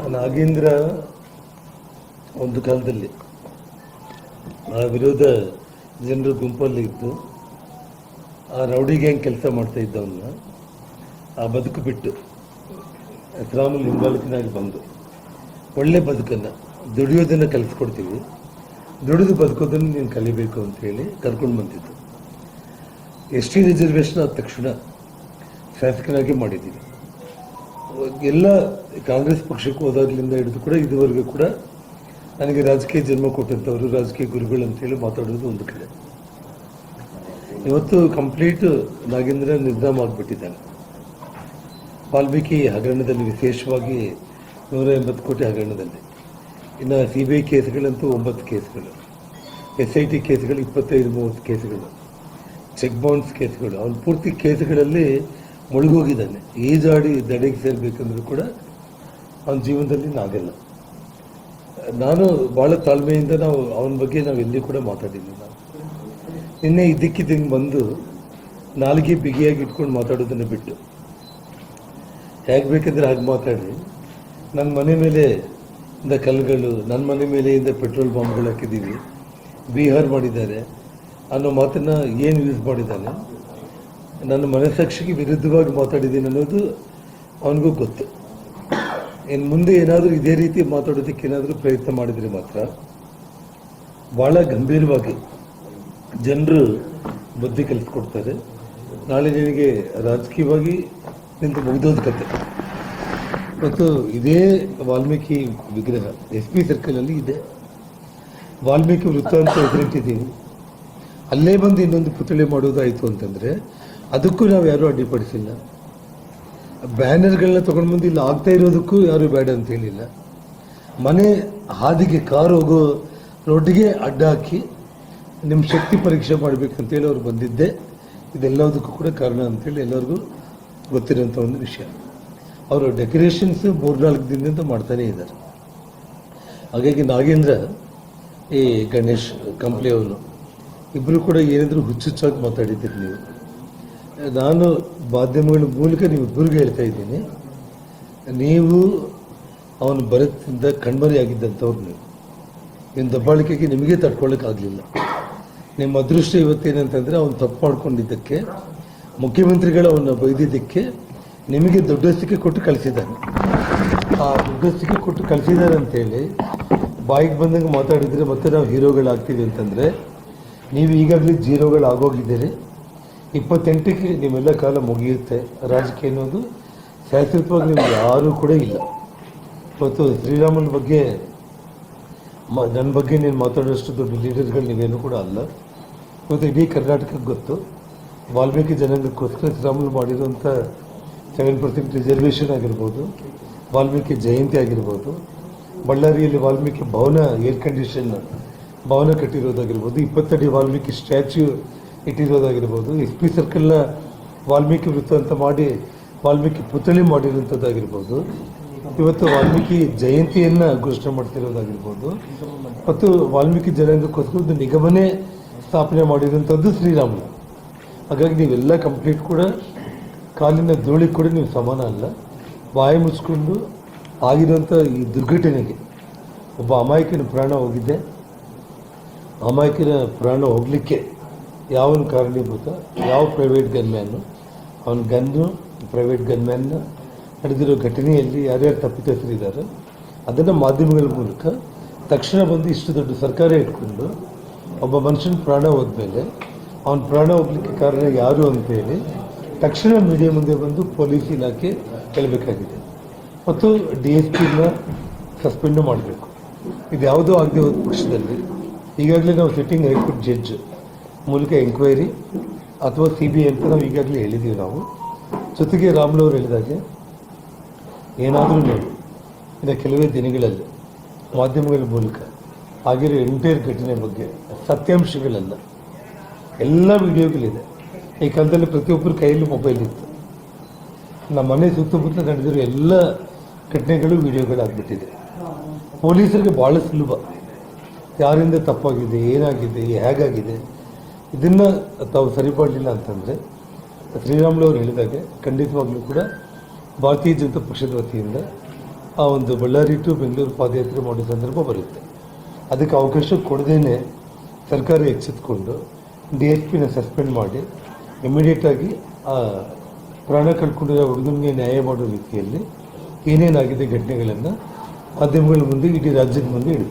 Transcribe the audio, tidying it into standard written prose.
ನಾಗೇಂದ್ರ ಒಂದು ಕಾಲದಲ್ಲಿ ಆ ವಿರೋಧ ಜನರ ಗುಂಪಲ್ಲಿ ಇದ್ದು ಆ ರೌಡಿ ಗ್ಯಾಂಗ್ ಕೆಲಸ ಮಾಡ್ತಾ ಇದ್ದವನ್ನ ಆ ಬದುಕು ಬಿಟ್ಟು ಶ್ರಾಮಲ್ ಹಿಂಬಾಲಕನಾಗಿ ಬಂದು ಒಳ್ಳೆ ಬದುಕನ್ನು ದುಡಿಯೋದನ್ನು ಕಲಿಸ್ಕೊಡ್ತೀವಿ, ದುಡಿದು ಬದುಕೋದನ್ನು ನೀನು ಕಲಿಬೇಕು ಅಂತೇಳಿ ಕರ್ಕೊಂಡು ಬಂದಿದ್ದು. ಎಸ್ ಟಿ ರಿಸರ್ವೇಷನ್ ಆದ ತಕ್ಷಣ ಶಾಸಕನಾಗಿ ಮಾಡಿದ್ದೀವಿ. ಎಲ್ಲ ಕಾಂಗ್ರೆಸ್ ಪಕ್ಷಕ್ಕೆ ಹೋದಾಗಲಿಂದ ಹಿಡಿದು ಕೂಡ ಇದುವರೆಗೂ ಕೂಡ ನನಗೆ ರಾಜಕೀಯ ಜನ್ಮ ಕೊಟ್ಟಂಥವರು ರಾಜಕೀಯ ಗುರುಗಳು ಅಂತೇಳಿ ಮಾತಾಡೋದು ಒಂದು ಕಡೆ. ಇವತ್ತು ಕಂಪ್ಲೀಟ್ ನಾಗೇಂದ್ರ ನಿರ್ಧಾಮ ಆಗಿಬಿಟ್ಟಿದ್ದಾನೆ. ವಾಲ್ಮೀಕಿ ಹಗರಣದಲ್ಲಿ ವಿಶೇಷವಾಗಿ 180 ಕೋಟಿ ಹಗರಣದಲ್ಲಿ, ಇನ್ನು CBI ಕೇಸ್ಗಳಂತೂ 9 ಕೇಸ್ಗಳು, SIT ಕೇಸ್ಗಳು 25-30 ಕೇಸ್ಗಳು, ಚೆಕ್ ಬೌನ್ಸ್ ಕೇಸ್ಗಳು. ಅವನು ಪೂರ್ತಿ ಕೇಸ್ಗಳಲ್ಲಿ ಮುಳುಗೋಗಿದ್ದಾನೆ. ಈಜಾಡಿ ದಡೆಗೆ ಸೇರಬೇಕಂದ್ರೂ ಕೂಡ ಅವನ ಜೀವನದಲ್ಲಿ ಆಗಲ್ಲ. ನಾನು ಭಾಳ ತಾಳ್ಮೆಯಿಂದ ಅವನ ಬಗ್ಗೆ ಎಲ್ಲಿ ಕೂಡ ಮಾತಾಡಿಲ್ಲ. ನಿನ್ನೆ ಇದ್ದಕ್ಕಿದ್ದಂಗೆ ಬಂದು ನಾಲ್ಗೆ ಬಿಗಿಯಾಗಿ ಇಟ್ಕೊಂಡು ಮಾತಾಡೋದನ್ನು ಬಿಟ್ಟು ಹೇಗೆ ಬೇಕಂದ್ರೆ ಹಾಗೆ ಮಾತಾಡಿ ನನ್ನ ಮನೆ ಮೇಲೆ ಇಂದ ಕಲ್ಲುಗಳು, ನನ್ನ ಮನೆ ಮೇಲೆಯಿಂದ ಪೆಟ್ರೋಲ್ ಬಾಂಬ್ಗಳು ಹಾಕಿದ್ದೀವಿ, ಬಿಹಾರ್ ಮಾಡಿದ್ದಾರೆ ಅನ್ನೋ ಮಾತನ್ನು ಏನು ಯೂಸ್ ಮಾಡಿದ್ದಾನೆ, ನನ್ನ ಮನಸ್ಸಾಕ್ಷಿಗೆ ವಿರುದ್ಧವಾಗಿ ಮಾತಾಡಿದ್ದೀನಿ ಅನ್ನೋದು ಅವನಿಗೂ ಗೊತ್ತು. ಇನ್ನು ಮುಂದೆ ಏನಾದರೂ ಇದೇ ರೀತಿ ಮಾತಾಡೋದಕ್ಕೆ ಏನಾದರೂ ಪ್ರಯತ್ನ ಮಾಡಿದರೆ ಮಾತ್ರ ಭಾಳ ಗಂಭೀರವಾಗಿ ಜನರು ಬುದ್ಧಿ ಕಲಿಸ್ಕೊಡ್ತಾರೆ. ನಾಳೆ ನಿನಗೆ ರಾಜಕೀಯವಾಗಿ ನಿಂತು ಮುಗಿದೋದ ಕತೆ. ಮತ್ತು ಇದೇ ವಾಲ್ಮೀಕಿ ವಿಗ್ರಹ SP ಸರ್ಕಲಲ್ಲಿ ಇದೆ. ವಾಲ್ಮೀಕಿ ವೃತ್ತ ಅಂತ ಹೆಸರಿಟ್ಟಿದ್ದೀವಿ. ಅಲ್ಲೇ ಬಂದು ಇನ್ನೊಂದು ಪುತ್ಥಳಿ ಮಾಡೋದಾಯಿತು ಅಂತಂದರೆ ಅದಕ್ಕೂ ನಾವು ಯಾರೂ ಅಡ್ಡಿಪಡಿಸಿಲ್ಲ. ಬ್ಯಾನರ್ಗಳನ್ನ ತೊಗೊಂಡು ಬಂದು ಇಲ್ಲಿ ಆಗ್ತಾ ಇರೋದಕ್ಕೂ ಯಾರೂ ಬೇಡ ಅಂತ ಹೇಳಿಲ್ಲ. ಮನೆ ಹಾದಿಗೆ ಕಾರು ಹೋಗೋ ರೋಡ್ಗೆ ಅಡ್ಡ ಹಾಕಿ ನಿಮ್ಮ ಶಕ್ತಿ ಪರೀಕ್ಷೆ ಮಾಡಬೇಕಂತೇಳಿ ಅವ್ರು ಬಂದಿದ್ದೆ. ಇದೆಲ್ಲದಕ್ಕೂ ಕೂಡ ಕಾರಣ ಅಂತೇಳಿ ಎಲ್ಲರಿಗೂ ಗೊತ್ತಿರೋಂಥ ಒಂದು ವಿಷಯ. ಅವರು ಡೆಕೋರೇಷನ್ಸ್ 3-4 ದಿನದಿಂದ ಮಾಡ್ತಾನೇ ಇದ್ದಾರೆ. ಹಾಗಾಗಿ ನಾಗೇಂದ್ರ ಈ ಗಣೇಶ್ ಕಂಪ್ಲಿ ಅವರು ಇಬ್ಬರು ಕೂಡ ಏನಾದರೂ ಹುಚ್ಚುಚ್ಚಾಗಿ ಮಾತಾಡಿದ್ದೀರಿ ನೀವು. ನಾನು ಮಾಧ್ಯಮಗಳ ಮೂಲಕ ನೀವಿಬ್ಬರಿಗೂ ಹೇಳ್ತಾ ಇದ್ದೀನಿ, ನೀವು ಅವನು ಬರತ್ತಿಂದ ಕಣ್ಮರೆಯಾಗಿದ್ದಂಥವ್ರು. ನಿಮ್ಮ ದಬ್ಬಾಳಿಕೆಗೆ ನಿಮಗೆ ತಡ್ಕೊಳ್ಳೋಕ್ಕಾಗಲಿಲ್ಲ. ನಿಮ್ಮ ಅದೃಷ್ಟ ಇವತ್ತೇನಂತಂದರೆ ಅವನು ತಪ್ಪು ಮಾಡ್ಕೊಂಡಿದ್ದಕ್ಕೆ, ಮುಖ್ಯಮಂತ್ರಿಗಳು ಅವನ್ನ ಬೈದಿದ್ದಕ್ಕೆ ನಿಮಗೆ ದೊಡ್ಡಸ್ತಿಕೆ ಕೊಟ್ಟು ಕಳಿಸಿದ್ದಾನೆ. ಆ ದೊಡ್ಡಸ್ತಿಕೆ ಕೊಟ್ಟು ಕಳಿಸಿದ್ದಾರೆ ಅಂತೇಳಿ ಬಾಯಿಗೆ ಬಂದಂಗೆ ಮಾತಾಡಿದರೆ ಮತ್ತೆ ನಾವು ಹೀರೋಗಳಾಗ್ತೀವಿ ಅಂತಂದರೆ ನೀವು ಈಗಾಗಲೇ ಜೀರೋಗಳಾಗೋಗಿದ್ದೀರಿ. 28ಕ್ಕೆ ನಿಮ್ಮೆಲ್ಲ ಕಾಲ ಮುಗಿಯುತ್ತೆ. ರಾಜಕೀಯ ಅನ್ನೋದು ಶಾಶ್ವತವಾಗಿ ನಿಮ್ಗೆ ಯಾರೂ ಕೂಡ ಇಲ್ಲ. ಇವತ್ತು ಶ್ರೀರಾಮನ ಬಗ್ಗೆ ನನ್ನ ಬಗ್ಗೆ ನೀನು ಮಾತಾಡೋಷ್ಟು ದೊಡ್ಡ ಲೀಡರ್ಗಳು ನೀವೇನು ಕೂಡ ಅಲ್ಲ. ಇವತ್ತು ಇಡೀ ಕರ್ನಾಟಕಕ್ಕೆ ಗೊತ್ತು, ವಾಲ್ಮೀಕಿ ಜನಾಂಗಕ್ಕೋಸ್ಕರ ಶ್ರೀರಾಮುಲು ಮಾಡಿರುವಂಥ 7% ರಿಸರ್ವೇಷನ್ ಆಗಿರ್ಬೋದು, ವಾಲ್ಮೀಕಿ ಜಯಂತಿ ಆಗಿರ್ಬೋದು, ಬಳ್ಳಾರಿಯಲ್ಲಿ ವಾಲ್ಮೀಕಿ ಭವನ ಏರ್ ಕಂಡೀಷನ್ ಭವನ ಕಟ್ಟಿರೋದಾಗಿರ್ಬೋದು, 20 ಅಡಿ ವಾಲ್ಮೀಕಿ ಸ್ಟ್ಯಾಚ್ಯೂ ಇಟ್ಟಿರೋದಾಗಿರ್ಬೋದು, SP ಸರ್ಕಲ್ನ ವಾಲ್ಮೀಕಿ ವೃತ್ತ ಅಂತ ಮಾಡಿ ವಾಲ್ಮೀಕಿ ಪುತ್ಥಳಿ ಮಾಡಿರೋಂಥದ್ದಾಗಿರ್ಬೋದು, ಇವತ್ತು ವಾಲ್ಮೀಕಿ ಜಯಂತಿಯನ್ನು ಘೋಷಣೆ ಮಾಡ್ತಿರೋದಾಗಿರ್ಬೋದು, ಮತ್ತು ವಾಲ್ಮೀಕಿ ಜನಾಂಗಕ್ಕೋಸ್ಕರ ಒಂದು ನಿಗಮನೇ ಸ್ಥಾಪನೆ ಮಾಡಿರೋಂಥದ್ದು ಶ್ರೀರಾಮುಲು. ಹಾಗಾಗಿ ನೀವೆಲ್ಲ ಕಂಪ್ಲೀಟ್ ಕೂಡ ಕಾಲಿನ ಧೂಳಿಗೆ ಕೂಡ ನೀವು ಸಮಾನ ಅಲ್ಲ. ಬಾಯಿ ಮುಚ್ಕೊಂಡು ಆಗಿರೋಂಥ ಈ ದುರ್ಘಟನೆಗೆ ಒಬ್ಬ ಅಮಾಯಕನ ಪ್ರಾಣ ಹೋಗಿದ್ದೆ. ಅಮಾಯಕನ ಪ್ರಾಣ ಹೋಗಲಿಕ್ಕೆ ಯಾವನು ಕಾರಣೀಭೂತ, ಯಾವ ಪ್ರೈವೇಟ್ ಗನ್ಮ್ಯಾನು, ಅವನ ಗನ್ನು ಪ್ರೈವೇಟ್ ಗನ್ಮ್ಯಾನ್ನ ನಡೆದಿರೋ ಘಟನೆಯಲ್ಲಿ ಯಾರ್ಯಾರು ತಪ್ಪಿತಸ್ಥರಿದ್ದಾರೆ ಅದನ್ನು ಮಾಧ್ಯಮಗಳ ಮೂಲಕ ತಕ್ಷಣ ಬಂದು ಇಷ್ಟು ದೊಡ್ಡ ಸರ್ಕಾರ ಇಟ್ಕೊಂಡು ಒಬ್ಬ ಮನುಷ್ಯನ ಪ್ರಾಣ ಹೋದ್ಮೇಲೆ ಅವನ ಪ್ರಾಣ ಹೋಗ್ಲಿಕ್ಕೆ ಕಾರಣ ಯಾರು ಅಂತೇಳಿ ತಕ್ಷಣ ಮೀಡಿಯಾ ಮುಂದೆ ಬಂದು ಪೊಲೀಸ್ ಇಲಾಖೆ ಹೇಳಬೇಕಾಗಿದೆ. ಮತ್ತು DSPನ ಸಸ್ಪೆಂಡು ಮಾಡಬೇಕು. ಇದು ಯಾವುದೂ ಆಗದೆ ಹೋದ ಪಕ್ಷದಲ್ಲಿ ಈಗಾಗಲೇ ನಾವು ಸಿಟ್ಟಿಂಗ್ ಹೈಕೋರ್ಟ್ ಜಡ್ಜ್ ಮೂಲಕ ಎಂಕ್ವೈರಿ ಅಥವಾ CBI ಅಂತ ನಾವು ಈಗಾಗಲೇ ಹೇಳಿದ್ದೀವಿ. ನಾವು ಜೊತೆಗೆ ರಾಮುಲು ಅವರು ಹೇಳಿದಾಗೆ ಏನಾದರೂ ನೋಡಿ ಇನ್ನು ಕೆಲವೇ ದಿನಗಳಲ್ಲಿ ಮಾಧ್ಯಮಗಳ ಮೂಲಕ ಆಗಿರೋ ಎಂಟೈರ್ ಘಟನೆ ಬಗ್ಗೆ ಸತ್ಯಾಂಶಗಳೆಲ್ಲ ಎಲ್ಲ ವಿಡಿಯೋಗಳಿದೆ. ಈ ಕಾಲದಲ್ಲಿ ಪ್ರತಿಯೊಬ್ಬರ ಕೈಯಲ್ಲೂ ಮೊಬೈಲ್ ಇತ್ತು. ನಮ್ಮ ಮನೆ ಸುತ್ತಮುತ್ತ ನಡೆದಿರೋ ಎಲ್ಲ ಘಟನೆಗಳು ವಿಡಿಯೋಗಳಾಗ್ಬಿಟ್ಟಿದೆ. ಪೊಲೀಸರಿಗೆ ಭಾಳ ಸುಲಭ ಯಾರಿಂದ ತಪ್ಪಾಗಿದೆ, ಏನಾಗಿದೆ, ಹೇಗಾಗಿದೆ ಇದನ್ನು ತಾವು ಸರಿಪಡಲಿಲ್ಲ ಅಂತಂದರೆ ಶ್ರೀರಾಮುಲು ಅವರು ಹೇಳಿದಾಗೆ ಖಂಡಿತವಾಗ್ಲೂ ಕೂಡ ಭಾರತೀಯ ಜನತಾ ಪಕ್ಷದ ವತಿಯಿಂದ ಆ ಒಂದು ಬಳ್ಳಾರಿ ಟು ಬೆಂಗಳೂರು ಪಾದಯಾತ್ರೆ ಮಾಡೋ ಸಂದರ್ಭ ಬರುತ್ತೆ. ಅದಕ್ಕೆ ಅವಕಾಶ ಕೊಡದೇನೆ ಸರ್ಕಾರ ಎಚ್ಚೆತ್ಕೊಂಡು DSPನ ಸಸ್ಪೆಂಡ್ ಮಾಡಿ ಇಮಿಡಿಯೇಟಾಗಿ ಆ ಪ್ರಾಣ ಕಳ್ಕೊಂಡಿರೋ ಹುಡುಗನಿಗೆ ನ್ಯಾಯ ಮಾಡೋ ರೀತಿಯಲ್ಲಿ ಏನೇನಾಗಿದೆ ಘಟನೆಗಳನ್ನು ಮಾಧ್ಯಮಗಳ ಮುಂದೆ ಇಡೀ ರಾಜ್ಯದ ಮುಂದೆ ಇಡಬೇಕು.